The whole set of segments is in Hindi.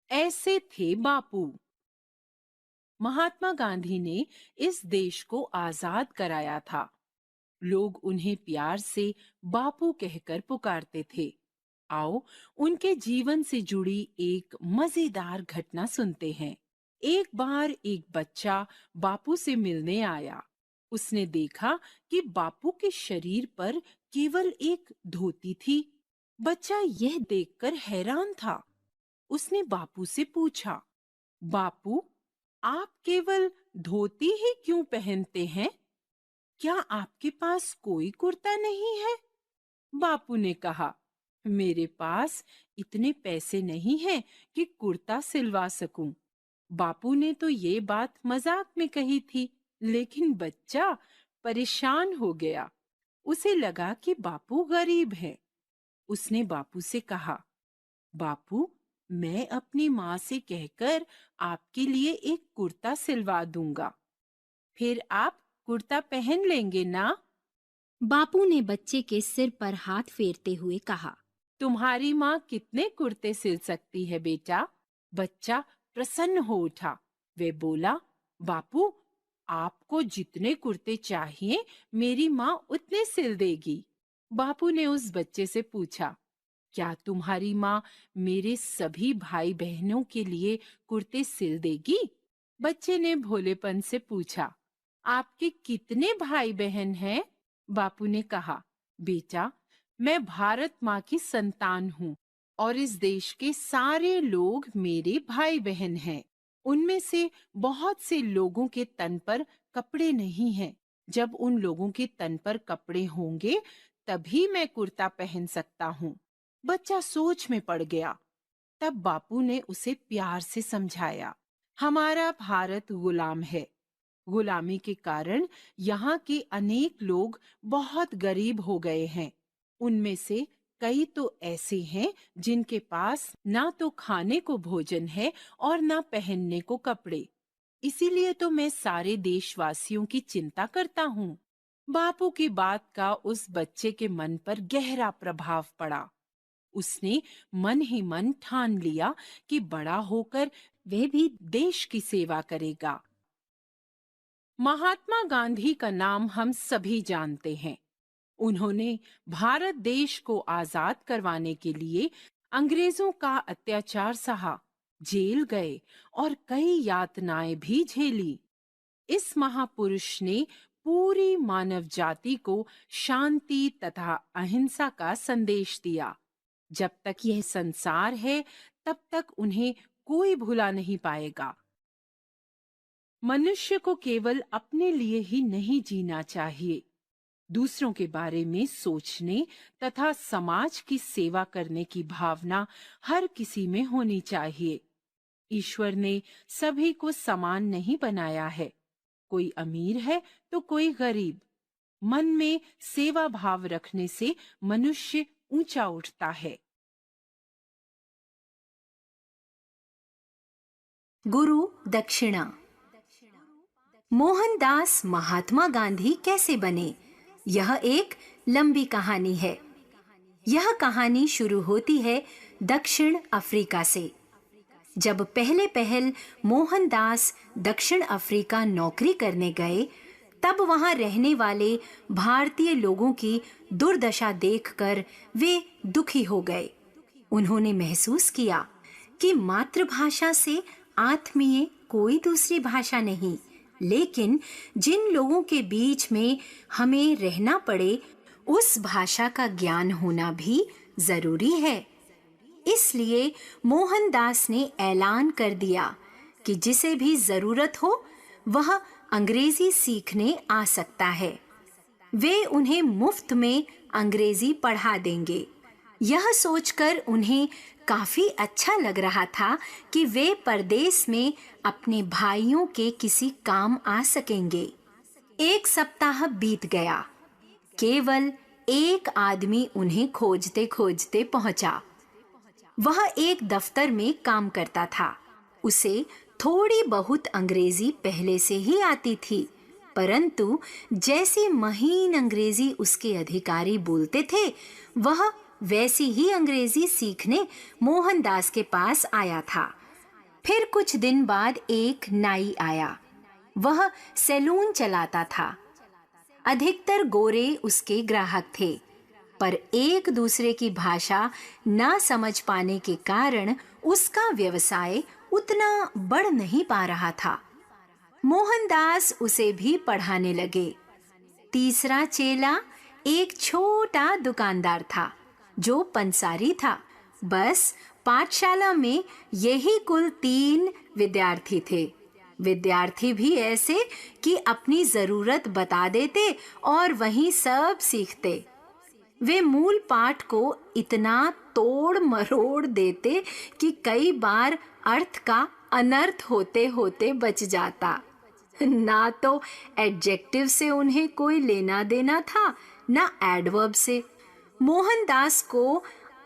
ऐसे थे बापू। महात्मा गांधी ने इस देश को आजाद कराया था। लोग उन्हें प्यार से बापू कहकर पुकारते थे। आओ, उनके जीवन से जुड़ी एक मजेदार घटना सुनते हैं। एक बार एक बच्चा बापू से मिलने आया। उसने देखा कि बापू के शरीर पर केवल एक धोती थी। बच्चा यह देखकर हैरान था। उसने बापू से पूछा, बापू, आप केवल धोती ही क्यों पहनते हैं? क्या आपके पास कोई कुर्ता नहीं है? बापू ने कहा, मेरे पास इतने पैसे नहीं हैं कि कुर्ता सिलवा सकूं। बापू ने तो ये बात मजाक में कही थी, लेकिन बच्चा परेशान हो गया। उसे लगा कि बापू गरीब है। उसने बापू से कहा, बापू, मैं अपनी माँ से कहकर आपके लिए एक कुर्ता सिलवा दूंगा। फिर आप कुर्ता पहन लेंगे ना? बापू ने बच्चे के सिर पर हाथ फेरते हुए कहा। तुम्हारी माँ कितने कुर्ते सिल सकती है बेटा? बच्चा प्रसन्न हो उठा। वे बोला, बापू, आपको जितने कुर्ते चाहिए मेरी माँ उतने सिल देगी। बापू ने उस बच्चे से पूछा, क्या तुम्हारी माँ मेरे सभी भाई बहनों के लिए कुर्ते सिल देगी? बच्चे ने भोलेपन से पूछा, आपके कितने भाई बहन हैं? बापू ने कहा, बेटा, मैं भारत माँ की संतान हूँ और इस देश के सारे लोग मेरे भाई बहन हैं। उनमें से बहुत से लोगों के तन पर कपड़े नहीं हैं। जब उन लोगों के तन पर कपड़े होंगे तभी मैं कुर्ता पहन सकता हूँ। बच्चा सोच में पड़ गया। तब बापू ने उसे प्यार से समझाया, हमारा भारत गुलाम है। गुलामी के कारण यहाँ के अनेक लोग बहुत गरीब हो गए हैं। उनमें से कई तो ऐसे हैं जिनके पास ना तो खाने को भोजन है और ना पहनने को कपड़े। इसीलिए तो मैं सारे देशवासियों की चिंता करता हूँ। बापू की बात का उस बच्चे के मन पर गहरा प्रभाव पड़ा। उसने मन ही मन ठान लिया कि बड़ा होकर वह भी देश की सेवा करेगा। महात्मा गांधी का नाम हम सभी जानते हैं। उन्होंने भारत देश को आजाद करवाने के लिए अंग्रेजों का अत्याचार सहा, जेल गए और कई यातनाएं भी झेली। इस महापुरुष ने पूरी मानव जाति को शांति तथा अहिंसा का संदेश दिया। जब तक यह संसार है, तब तक उन्हें कोई भुला नहीं पाएगा। मनुष्य को केवल अपने लिए ही नहीं जीना चाहिए, दूसरों के बारे में सोचने तथा समाज की सेवा करने की भावना हर किसी में होनी चाहिए। ईश्वर ने सभी को समान नहीं बनाया है। कोई अमीर है तो कोई गरीब। मन में सेवा भाव रखने से मनुष्य ऊंचा उठता है। गुरु दक्षिणा। मोहनदास महात्मा गांधी कैसे बने? यह एक लंबी कहानी है। यह कहानी शुरू होती है दक्षिण अफ्रीका से। जब पहले मोहनदास दक्षिण अफ्रीका नौकरी करने गए, तब वहां रहने वाले भारतीय लोगों की दुर्दशा देखकर वे दुखी हो गए। उन्होंने महसूस किया कि मातृभाषा से आत्मीय कोई दूसरी भाषा नहीं, लेकिन जिन लोगों के बीच में हमें रहना पड़े, उस भाषा का ज्ञान होना भी जरूरी है। इसलिए मोहनदास ने ऐलान कर दिया कि जिसे भी जरूरत हो वह अंग्रेजी सीखने आ सकता है। वे उन्हें मुफ्त में अंग्रेजी पढ़ा देंगे। यह सोचकर उन्हें काफी अच्छा लग रहा था कि वे परदेश में अपने भाइयों के किसी काम आ सकेंगे। एक सप्ताह बीत गया। केवल एक आदमी उन्हें खोजते खोजते पहुंचा। वह एक दफ्तर में काम करता था। उसे थोड़ी बहुत अंग्रेजी पहले से ही आती थी, परंतु जैसी महीन अंग्रेजी उसके अधिकारी बोलते थे, वह वैसी ही अंग्रेजी सीखने मोहनदास के पास आया था। फिर कुछ दिन बाद एक नाई आया। वह सैलून चलाता था। अधिकतर गोरे उसके ग्राहक थे, पर एक दूसरे की भाषा ना समझ पाने के कारण उसका व्यवसाय उतना बढ़ नहीं पा रहा था। मोहनदास उसे भी पढ़ाने लगे। तीसरा चेला एक छोटा दुकानदार था जो पंसारी था। बस पाठशाला में यही कुल 3 विद्यार्थी थे। विद्यार्थी भी ऐसे कि अपनी जरूरत बता देते और वहीं सब सीखते। वे मूल पाठ को इतना तोड़ मरोड़ देते कि कई बार अर्थ का अनर्थ होते होते बच जाता। ना तो एडजेक्टिव से उन्हें कोई लेना देना था, ना एडवर्ब से। मोहनदास को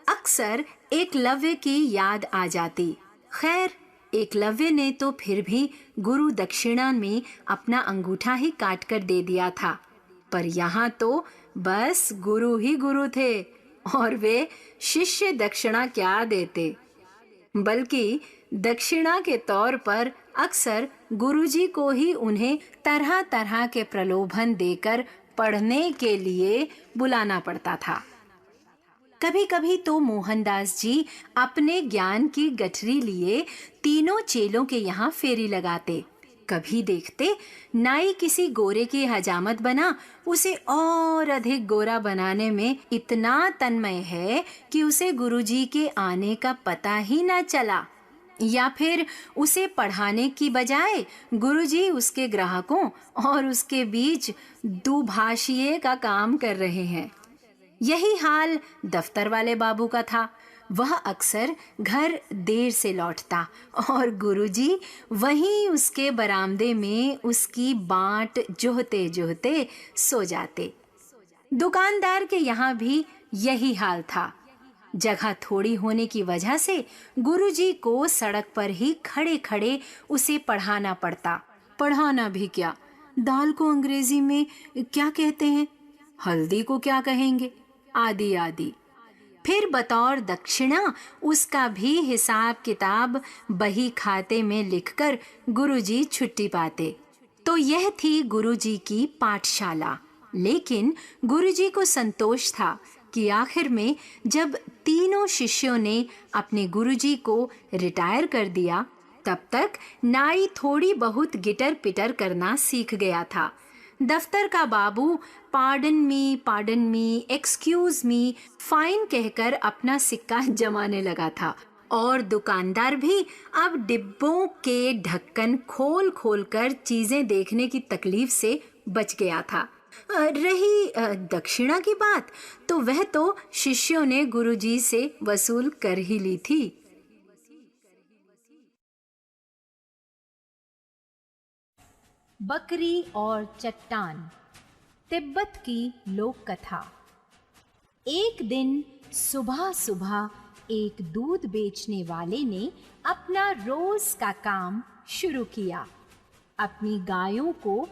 अक्सर एकलव्य की याद आ जाती। खैर, एकलव्य ने तो फिर भी गुरु दक्षिणा में अपना अंगूठा ही काट कर दे दिया था, पर यहाँ तो बस गुरु ही गुरु थे और वे शिष्य दक्षिणा क्या देते। बल्कि दक्षिणा के तौर पर अक्सर गुरुजी को ही उन्हें तरह तरह के प्रलोभन देकर पढ़ने के लिए बुलाना पड़ता था। कभी कभी तो मोहनदास जी अपने ज्ञान की गठरी लिए तीनों चेलों के यहाँ फेरी लगाते। कभी देखते नाई किसी गोरे की हजामत बना उसे और अधिक गोरा बनाने में इतना तन्मय है कि उसे गुरुजी के आने का पता ही ना चला, या फिर उसे पढ़ाने की बजाय गुरुजी उसके ग्राहकों और उसके बीच दुभाषिए का काम कर रहे हैं। यही हाल दफ्तर वाले बाबू का था। वह अक्सर घर देर से लौटता और गुरुजी वहीं उसके बरामदे में उसकी बाट जोहते जोहते सो जाते। दुकानदार के यहाँ भी यही हाल था। जगह थोड़ी होने की वजह से गुरुजी को सड़क पर ही खड़े खड़े उसे पढ़ाना पड़ता। पढ़ाना भी क्या, दाल को अंग्रेजी में क्या कहते हैं, हल्दी को क्या कहेंगे, आदि आदि। फिर बतौर दक्षिणा उसका भी हिसाब किताब बही खाते में लिखकर गुरुजी छुट्टी पाते। तो यह थी गुरुजी की पाठशाला। लेकिन गुरुजी को संतोष था कि आखिर में जब तीनों शिष्यों ने अपने गुरुजी को रिटायर कर दिया, तब तक नाई थोड़ी बहुत गिटर पिटर करना सीख गया था। दफ्तर का बाबू pardon me, excuse me, fine कहकर अपना सिक्का जमाने लगा था और दुकानदार भी अब डिब्बों के ढक्कन खोल खोल कर चीजें देखने की तकलीफ से बच गया था। रही दक्षिणा की बात, तो वह तो शिष्यों ने गुरुजी से वसूल कर ही ली थी। बकरी और चट्टान, तिब्बत की लोक कथा। एक दिन सुबह सुबह एक दूध बेचने वाले ने अपना रोज का काम शुरू किया। अपनी गायों को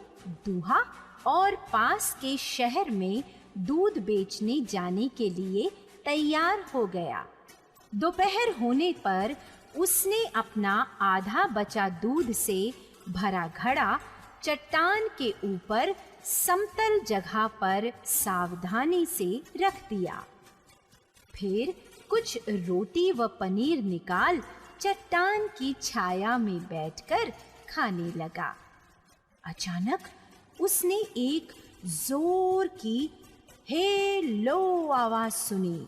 दूहा और पास के शहर में दूध बेचने जाने के लिए तैयार हो गया। दोपहर होने पर उसने अपना आधा बचा दूध से भरा घड़ा चट्टान के ऊपर समतल जगह पर सावधानी से रख दिया। फिर कुछ रोटी व पनीर निकाल चट्टान की छाया में बैठकर खाने लगा। अचानक उसने एक जोर की हेलो आवाज सुनी।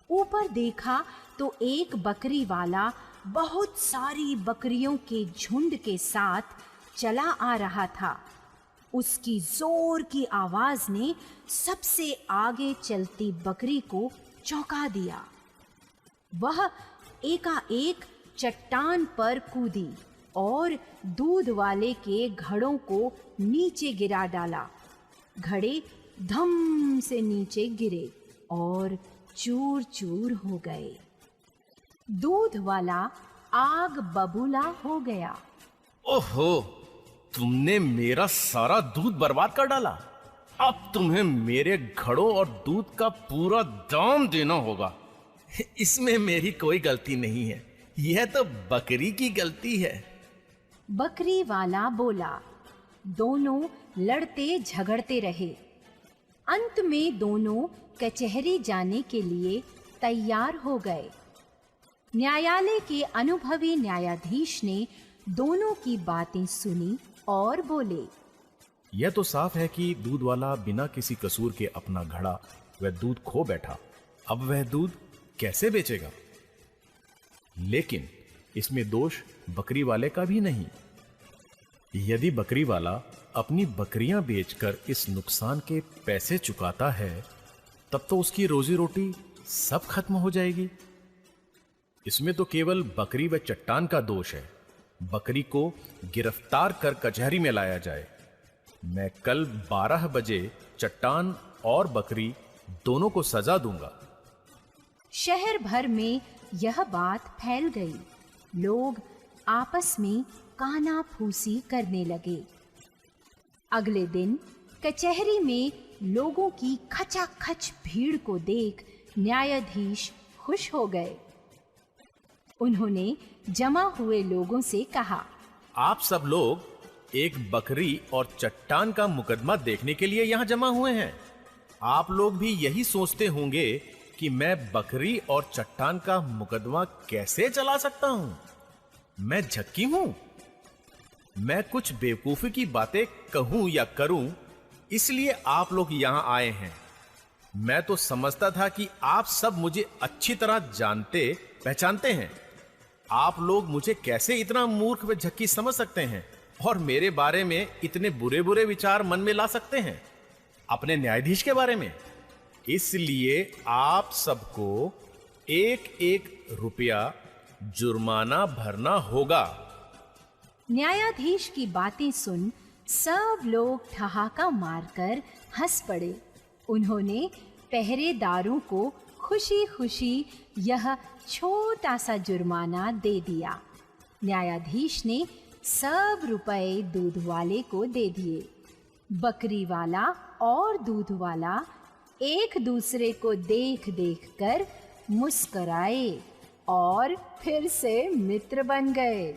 ऊपर देखा तो एक बकरी वाला बहुत सारी बकरियों के झुंड के साथ चला आ रहा था। उसकी जोर की आवाज ने सबसे आगे चलती बकरी को चौंका दिया। वह एकाएक चट्टान पर कूदी और दूध वाले के घड़ों को नीचे गिरा डाला। घड़े धम से नीचे गिरे और चूर चूर हो गए। दूध वाला आग बबूला हो गया। ओहो, तुमने मेरा सारा दूध बर्बाद कर डाला। अब तुम्हें मेरे घड़ों और दूध का पूरा दाम देना होगा। इसमें मेरी कोई गलती नहीं है, यह तो बकरी की गलती है। बकरी वाला बोला। दोनों लड़ते झगड़ते रहे। अंत में दोनों कचहरी जाने के लिए तैयार हो गए। न्यायालय के अनुभवी न्यायाधीश ने दोनों की बातें सुनी और बोले, यह तो साफ है कि दूध वाला बिना किसी कसूर के अपना घड़ा वह दूध खो बैठा। अब वह दूध कैसे बेचेगा? लेकिन इसमें दोष बकरी वाले का भी नहीं। यदि बकरी वाला अपनी बकरियां बेचकर इस नुकसान के पैसे चुकाता है, तब तो उसकी रोजी रोटी सब खत्म हो जाएगी। इसमें तो केवल बकरी व चट्टान का दोष है। बकरी को गिरफ्तार कर कचहरी में लाया जाए। मैं कल 12 बजे चट्टान और बकरी दोनों को सजा दूंगा। शहर भर में यह बात फैल गई। लोग आपस में कानाफूसी करने लगे। अगले दिन कचहरी में लोगों की खचाखच भीड़ को देख न्यायाधीश खुश हो गए। उन्होंने जमा हुए लोगों से कहा, आप सब लोग एक बकरी और चट्टान का मुकदमा देखने के लिए यहां जमा हुए हैं। आप लोग भी यही सोचते होंगे कि मैं बकरी और चट्टान का मुकदमा कैसे चला सकता हूं। मैं झक्की हूं। मैं कुछ बेवकूफी की बातें कहूं या करूं, इसलिए आप लोग यहां आए हैं। मैं तो समझता था कि आप सब मुझे अच्छी तरह जानते पहचानते हैं। आप लोग मुझे कैसे इतना मूर्ख व झक्की समझ सकते हैं और मेरे बारे में इतने बुरे बुरे विचार मन में ला सकते हैं, अपने न्यायाधीश के बारे में। इसलिए आप सबको 1-1 रुपया जुर्माना भरना होगा। न्यायाधीश की बातें सुन सब लोग ठहाका मारकर हंस पड़े। उन्होंने पहरेदारों को खुशी-खुशी यह छोटा सा जुर्माना दे दिया। न्यायाधीश ने सब रुपए दूध वाले को दे दिए। बकरी वाला और दूध वाला एक दूसरे को देख-देख कर मुस्कुराए और फिर से मित्र बन गए।